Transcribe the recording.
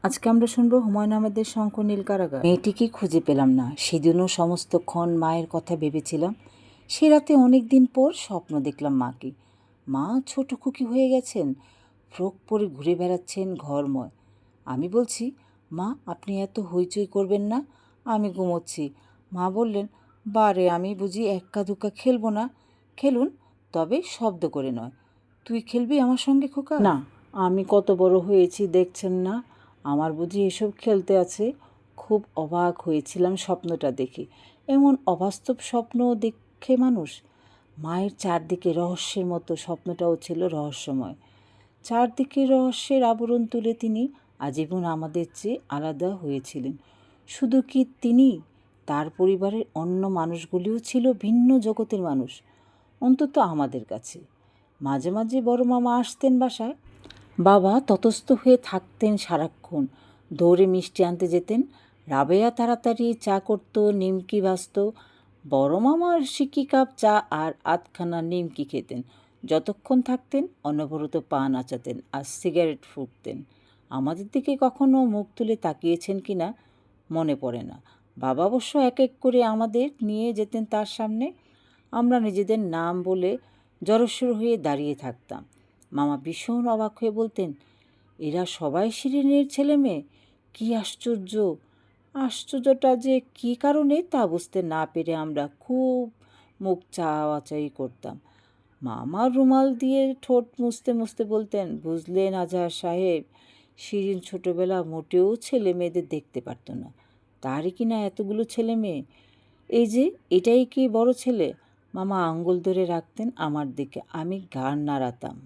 আজকে আমরা শুনবো হুমায়ুন আহমেদের শঙ্খনীল কারাগার। মেয়েটিকে খুঁজে পেলাম না। সেদিনও সমস্তক্ষণ মায়ের কথা ভেবেছিলাম। সে রাতে অনেক দিন পর স্বপ্ন দেখলাম মাকে। মা ছোট খুকি হয়ে গেছেন, ফ্রক পরে ঘুরে বেড়াচ্ছেন ঘরময়। আমি বলছি, মা আপনি এত হইচই করবেন না, আমি ঘুমোচ্ছি। মা বললেন, বারে আমি বুঝি এক্কা দুক্কা খেলবো না? খেলুন, তবে শব্দ করে নয়। তুই খেলবি আমার সঙ্গে খোকা? না, আমি কত বড় হয়েছি দেখছেন না, আমার বুঝি এসব খেলতে আছে? খুব অবাক হয়েছিলাম স্বপ্নটা দেখে। এমন অবাস্তব স্বপ্ন দেখে মানুষ। মায়ের চারদিকে রহস্যের মতো স্বপ্নটাও ছিল রহস্যময়। চারদিকে রহস্যের আবরণ তুলে তিনি আজীবন আমাদের চেয়ে আলাদা হয়েছিলেন। শুধু কি তিনি, তার পরিবারের অন্য মানুষগুলিও ছিল ভিন্ন জগতের মানুষ, অন্তত আমাদের কাছে। মাঝে মাঝে বড় মামা আসতেন বাসায়। বাবা ততস্থ হয়ে থাকতেন সারাক্ষণ। দৌড়ে মিষ্টি আনতে যেতেন, রাবেয়া তাড়াতাড়ি চা করত, নিমকি ভাজত। বড় মামার সিকি কাপ চা আর আধখানা নিমকি খেতেন। যতক্ষণ থাকতেন অনবরত পা নাচাতেন আর সিগারেট ফুঁকতেন। আমাদের দিকে কখনো মুখ তুলে তাকিয়েছেন কি না মনে পড়ে না। বাবা অবশ্য এক এক করে আমাদের নিয়ে যেতেন তার সামনে। আমরা নিজেদের নাম বলে জড়সড় হয়ে দাঁড়িয়ে থাকতাম। মামা ভীষণ অবাক হয়ে বলতেন, এরা সবাই শিরিনের ছেলে মেয়ে? কী আশ্চর্য! আশ্চর্যটা যে কী কারণে তা বুঝতে না পেরে আমরা খুব মুখ চাওয়াচাই করতাম। মামা রুমাল দিয়ে ঠোঁট মুছতে মুছতে বলতেন, বুঝলেন আজহার সাহেব, শিরিন ছোটোবেলা মোটেও ছেলে মেয়েদের দেখতে পারত না। তারই কি না এতগুলো ছেলে মেয়ে। এই যে এটাই কি বড় ছেলে? মামা আঙ্গুল ধরে রাখতেন আমার দিকে, আমি ঘাড় নাড়াতাম।